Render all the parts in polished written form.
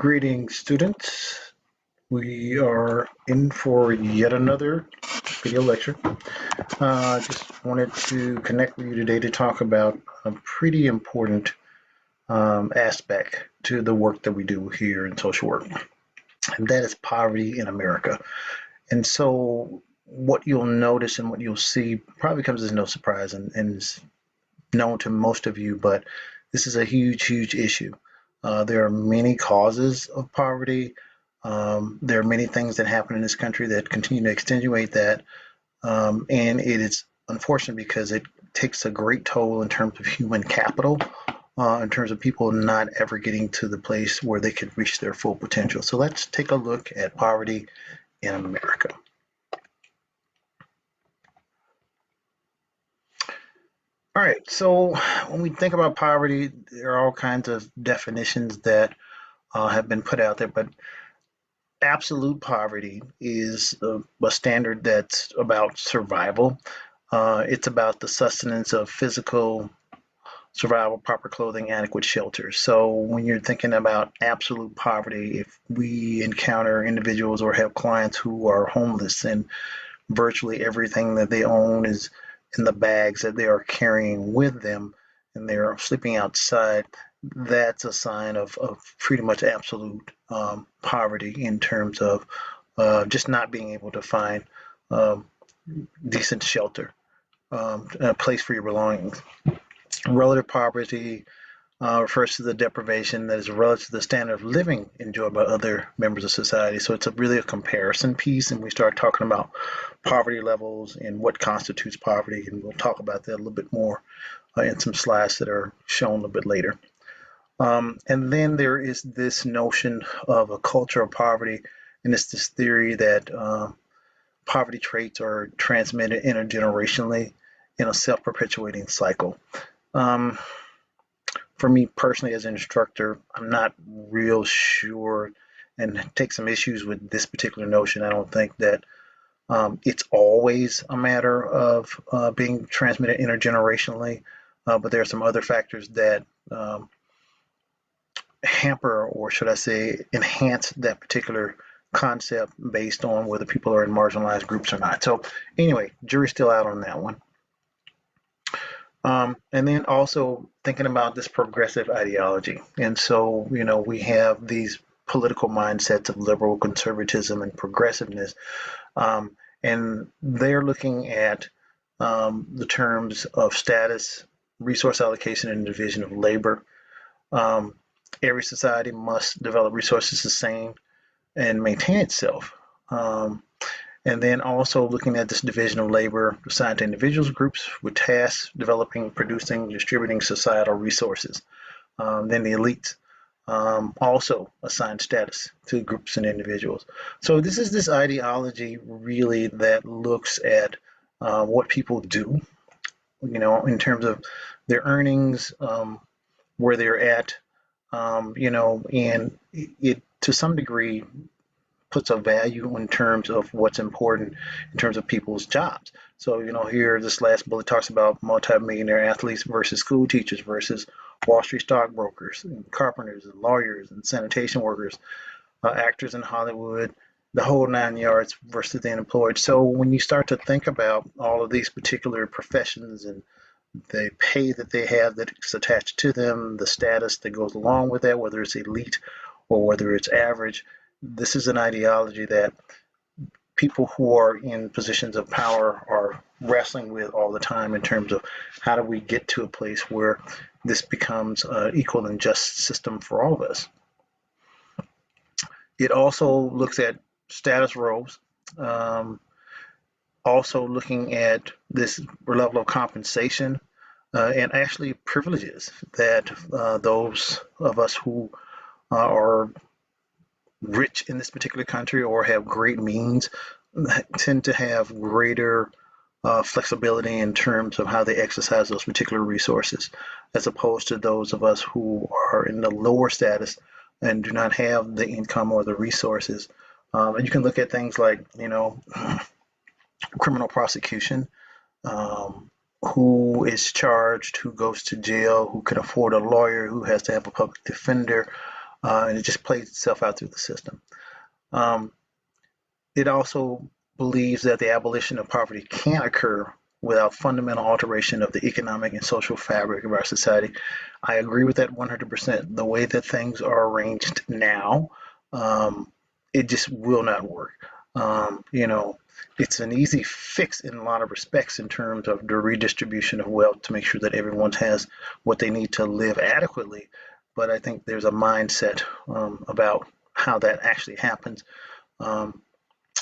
Greetings, students. We are in for yet another video lecture. Just wanted to connect with you today to talk about a pretty important aspect to the work that we do here in social work, and that is poverty in America. And so, what you'll notice and what you'll see probably comes as no surprise and is known to most of you, but this is a huge issue. There are many causes of poverty. There are many things that happen in this country that continue to extenuate that. And it is unfortunate because it takes a great toll in terms of human capital, in terms of people not ever getting to the place where they could reach their full potential. So let's take a look at poverty in America. All right, so when we think about poverty, there are all kinds of definitions that have been put out there, but absolute poverty is a standard that's about survival. It's about the sustenance of physical survival, proper clothing, adequate shelter. So when you're thinking about absolute poverty, if we encounter individuals or have clients who are homeless and virtually everything that they own is in the bags that they are carrying with them and they're sleeping outside, that's a sign of pretty much absolute poverty in terms of just not being able to find um, decent shelter, a place for your belongings. Relative poverty refers to the deprivation that is relative to the standard of living enjoyed by other members of society. So it's really a comparison piece, and we start talking about poverty levels and what constitutes poverty, and we'll talk about that a little bit more in some slides that are shown a little bit later. And then there is this notion of a culture of poverty, and it's this theory that poverty traits are transmitted intergenerationally in a self-perpetuating cycle. Um, for me personally, as an instructor, I'm not real sure and take some issues with this particular notion. I don't think that it's always a matter of being transmitted intergenerationally, but there are some other factors that hamper, or should I say, enhance that particular concept based on whether people are in marginalized groups or not. So anyway, jury's still out on that one. And then also thinking about this progressive ideology. And so, we have these political mindsets of liberal conservatism and progressiveness. And they're looking at the terms of status, resource allocation, and division of labor. Every society must develop resources the same and maintain itself. And then also looking at this division of labor assigned to individuals, groups with tasks, developing, producing, distributing societal resources. Then the elites also assign status to groups and individuals. So this is this ideology really that looks at what people do, in terms of their earnings, where they're at, and it to some degree puts a value in terms of what's important in terms of people's jobs. So, here this last bullet talks about multimillionaire athletes versus school teachers versus Wall Street stockbrokers, and carpenters, and lawyers, and sanitation workers, actors in Hollywood, the whole 9 yards versus the unemployed. So when you start to think about all of these particular professions and the pay that they have that's attached to them, the status that goes along with that, whether it's elite or whether it's average, this is an ideology that people who are in positions of power are wrestling with all the time in terms of how do we get to a place where this becomes an equal and just system for all of us. It also looks at status roles, also looking at this level of compensation and actually privileges that those of us who are rich in this particular country or have great means tend to have greater flexibility in terms of how they exercise those particular resources, as opposed to those of us who are in the lower status and do not have the income or the resources. And you can look at things like, criminal prosecution, who is charged, who goes to jail, who can afford a lawyer, who has to have a public defender, and it just plays itself out through the system. Um, it also believes that the abolition of poverty can't occur without fundamental alteration of the economic and social fabric of our society. I agree with that 100%. The way that things are arranged now, um, it just will not work. You know, it's an easy fix in a lot of respects in terms of the redistribution of wealth to make sure that everyone has what they need to live adequately. But I think there's a mindset about how that actually happens. Um,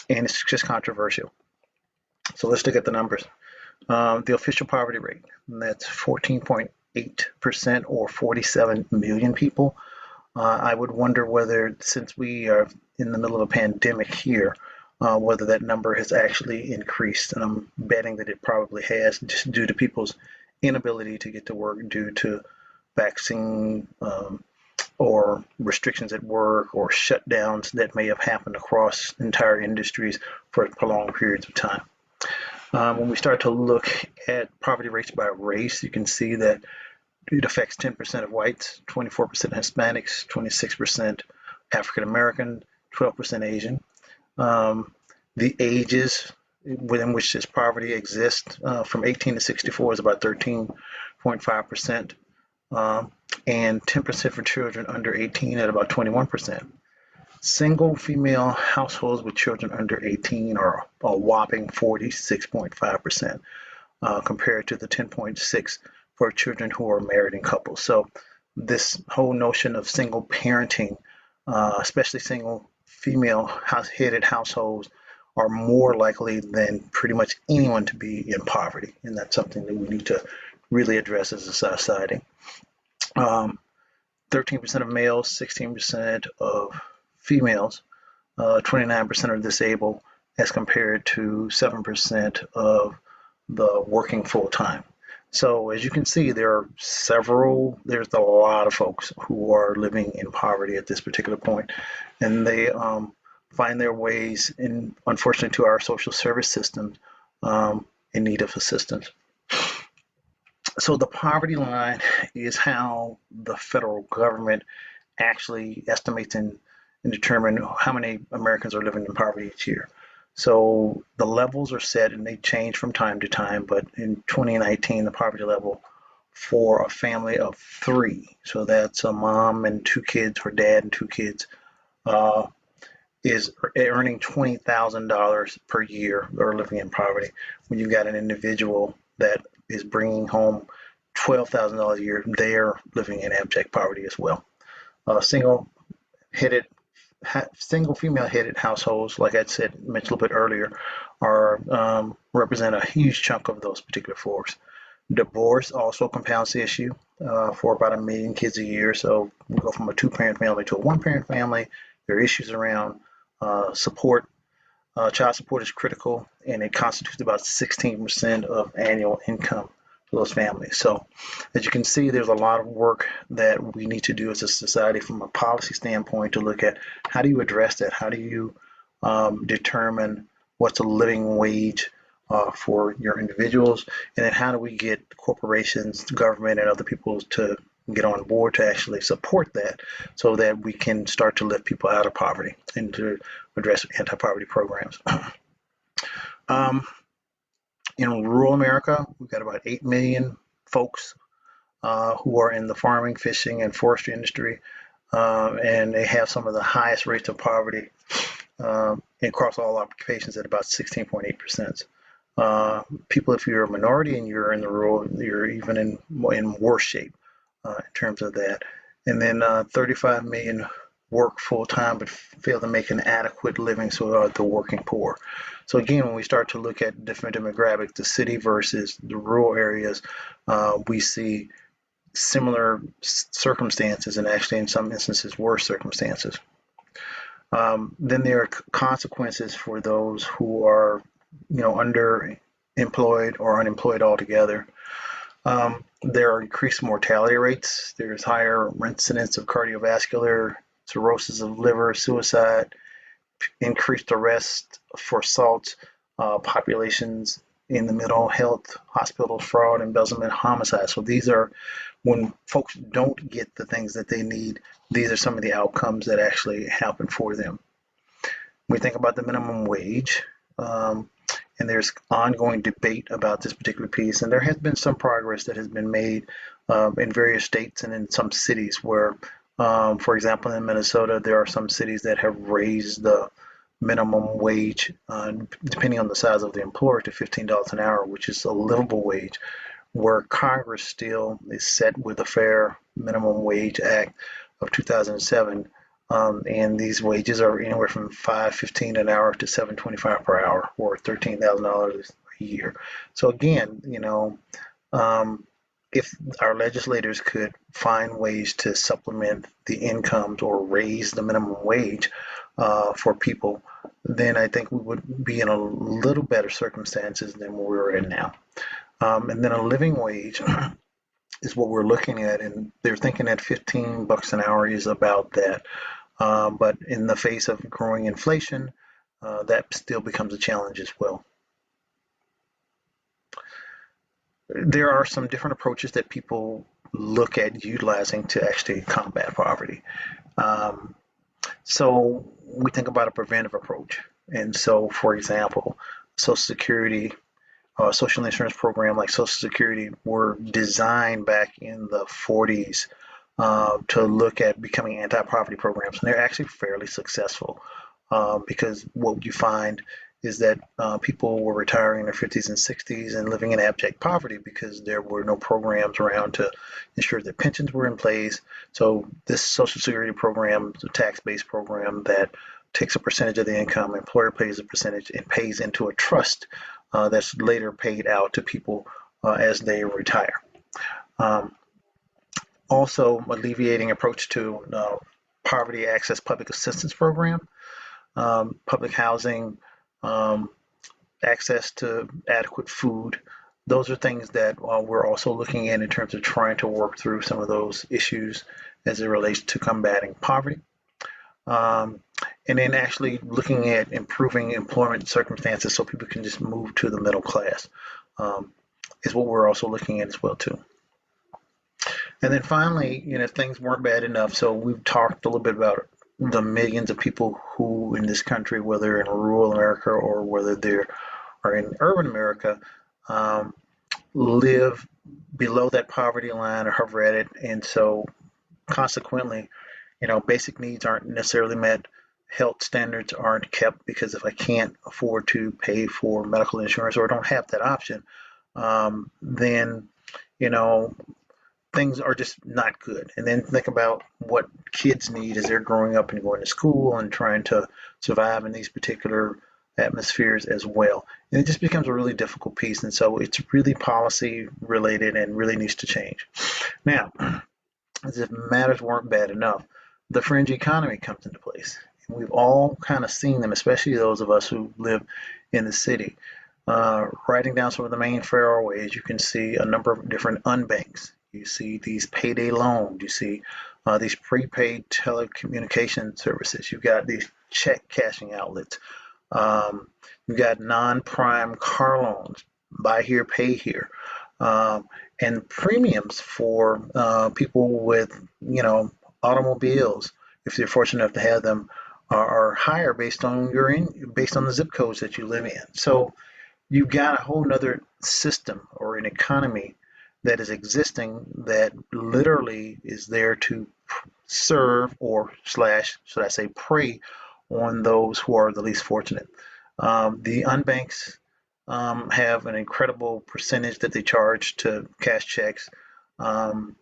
and it's just controversial. So let's look at the numbers. The official poverty rate, that's 14.8% or 47 million people. I would wonder whether, since we are in the middle of a pandemic here, whether that number has actually increased. And I'm betting that it probably has, just due to people's inability to get to work due to vaccine or restrictions at work or shutdowns that may have happened across entire industries for prolonged periods of time. When we start to look at poverty rates by race, you can see that it affects 10% of whites, 24% Hispanics, 26% African American, 12% Asian. The ages within which this poverty exists from 18 to 64 is about 13.5%, and 10% for children under 18 at about 21%. Single female households with children under 18 are a whopping 46.5%, compared to the 10.6 for children who are married in couples. So this whole notion of single parenting, especially single female headed households, are more likely than pretty much anyone to be in poverty. And that's something that we need to really address as a society. 13% of males, 16% of females, 29% are disabled as compared to 7% of the working full time. So as you can see, there's a lot of folks who are living in poverty at this particular point, and they find their ways in, unfortunately, to our social service systems in need of assistance. So the poverty line is how the federal government actually estimates and determine how many Americans are living in poverty each year. So the levels are set and they change from time to time, but in 2019, the poverty level for a family of three, so that's a mom and two kids or dad and two kids, uh, is earning $20,000 per year or living in poverty. When you've got an individual that is bringing home $12,000 a year, they're living in abject poverty as well. Single headed single female headed households, like I said, mentioned a little bit earlier, are represent a huge chunk of those particular floors. Divorce also compounds the issue for about 1 million kids a year. So we go from a two-parent family to a one-parent family. There are issues around support. Child support is critical, and it constitutes about 16% of annual income for those families. So as you can see, there's a lot of work that we need to do as a society from a policy standpoint to look at how do you address that? How do you determine what's a living wage for your individuals? And then how do we get corporations, government, and other people to get on board to actually support that so that we can start to lift people out of poverty and to address anti-poverty programs. um, in rural America, we've got about 8 million folks who are in the farming, fishing, and forestry industry, and they have some of the highest rates of poverty across all occupations at about 16.8%. People, if you're a minority and you're in the rural, you're even in worse shape in terms of that. And then 35 million work full time but fail to make an adequate living, so are the working poor. So again, when we start to look at different demographics, the city versus the rural areas, we see similar circumstances and actually in some instances worse circumstances. Then there are consequences for those who are, underemployed or unemployed altogether. There are increased mortality rates. There's higher incidence of cardiovascular, cirrhosis of liver, suicide, increased arrest for assault, populations in the mental health, hospital fraud, embezzlement, homicide. So these are when folks don't get the things that they need, these are some of the outcomes that actually happen for them. We think about the minimum wage, um, and there's ongoing debate about this particular piece, and there has been some progress that has been made in various states and in some cities where, for example, in Minnesota, there are some cities that have raised the minimum wage, depending on the size of the employer, to $15 an hour, which is a livable wage, where Congress still is set with the Fair Minimum Wage Act of 2007. And these wages are anywhere from $5.15 an hour to $7.25 per hour, or $13,000 a year. So again, if our legislators could find ways to supplement the incomes or raise the minimum wage for people, then I think we would be in a little better circumstances than where we're in now. And then a living wage is what we're looking at, and they're thinking that $15 an hour is about that. But in the face of growing inflation, that still becomes a challenge as well. There are some different approaches that people look at utilizing to actually combat poverty. Um, so we think about a preventive approach. And so, for example, Social Security, social insurance program like Social Security were designed back in the 40s to look at becoming anti-poverty programs, and they're actually fairly successful because what you find is that people were retiring in their 50s and 60s and living in abject poverty because there were no programs around to ensure that pensions were in place. So this Social Security program is a tax-based program that takes a percentage of the income, employer pays a percentage, and pays into a trust that's later paid out to people as they retire. Um, Also, alleviating approach to poverty access public assistance program, public housing, um, access to adequate food. Those are things that we're also looking at in terms of trying to work through some of those issues as it relates to combating poverty. Um, and then actually looking at improving employment circumstances so people can just move to the middle class um, is what we're also looking at as well too. And then finally, if things weren't bad enough, so we've talked a little bit about the millions of people who in this country, whether in rural America or whether they are in urban America, um, live below that poverty line or hover at it. And so consequently, basic needs aren't necessarily met. Health standards aren't kept because if I can't afford to pay for medical insurance or don't have that option, then, you know, things are just not good. And then think about what kids need as they're growing up and going to school and trying to survive in these particular atmospheres as well. And it just becomes a really difficult piece. And so it's really policy related and really needs to change. Now, as if matters weren't bad enough, the fringe economy comes into place. And we've all kind of seen them, especially those of us who live in the city. Writing down some of the main fairways, you can see a number of different unbanks. You see these payday loans. You see these prepaid telecommunication services. You've got these check cashing outlets. Um, you've got non-prime car loans, buy here, pay here. And premiums for people with, automobiles, if you're fortunate enough to have them, are higher based on the zip codes that you live in. So you've got a whole nother system or an economy that is existing that literally is there to serve or slash, should I say, prey on those who are the least fortunate. The unbanks have an incredible percentage that they charge to cash checks. Um,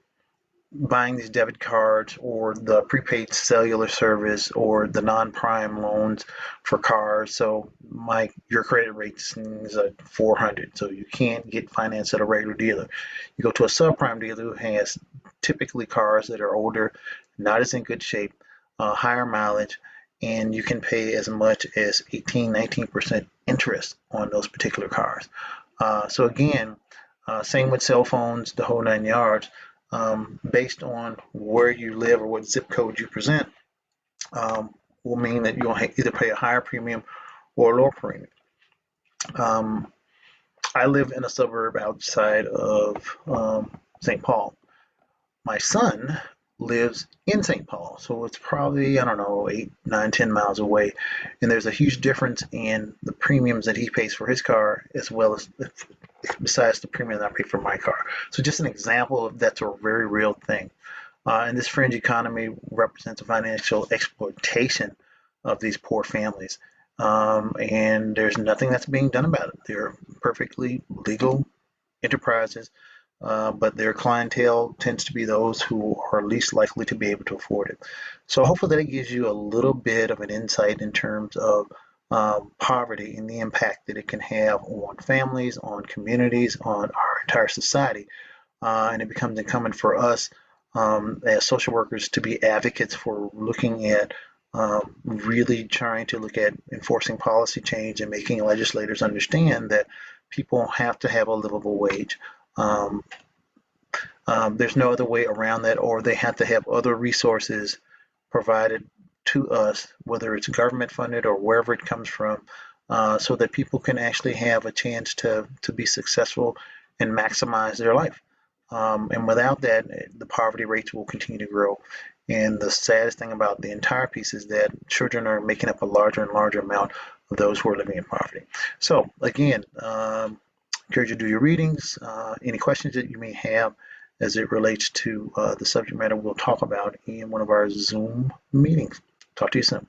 Buying these debit cards or the prepaid cellular service or the non-prime loans for cars. So your credit rating is at 400, so you can't get finance at a regular dealer. You go to a subprime dealer who has typically cars that are older, not as in good shape, higher mileage, and you can pay as much as 18, 19% interest on those particular cars. So again, same with cell phones, the whole nine yards. Based on where you live or what zip code you present, will mean that you'll either pay a higher premium or a lower premium. Um, I live in a suburb outside of St. Paul. My son lives in St. Paul, so it's probably, I don't know, 8, 9, 10 miles away. And there's a huge difference in the premiums that he pays for his car, as well as besides the premium that I pay for my car. So just an example of that's a very real thing. And this fringe economy represents a financial exploitation of these poor families. And there's nothing that's being done about it. They're perfectly legal enterprises, but their clientele tends to be those who are least likely to be able to afford it. So hopefully that gives you a little bit of an insight in terms of poverty and the impact that it can have on families, on communities, on our entire society. And it becomes incumbent for us as social workers to be advocates for looking at really trying to look at enforcing policy change and making legislators understand that people have to have a livable wage. Um, there's no other way around that, or they have to have other resources provided to us, whether it's government funded or wherever it comes from, so that people can actually have a chance to be successful and maximize their life. And without that, the poverty rates will continue to grow. And the saddest thing about the entire piece is that children are making up a larger and larger amount of those who are living in poverty. So again, encourage you to do your readings. Any questions that you may have as it relates to the subject matter we'll talk about in one of our Zoom meetings. Talk to you soon.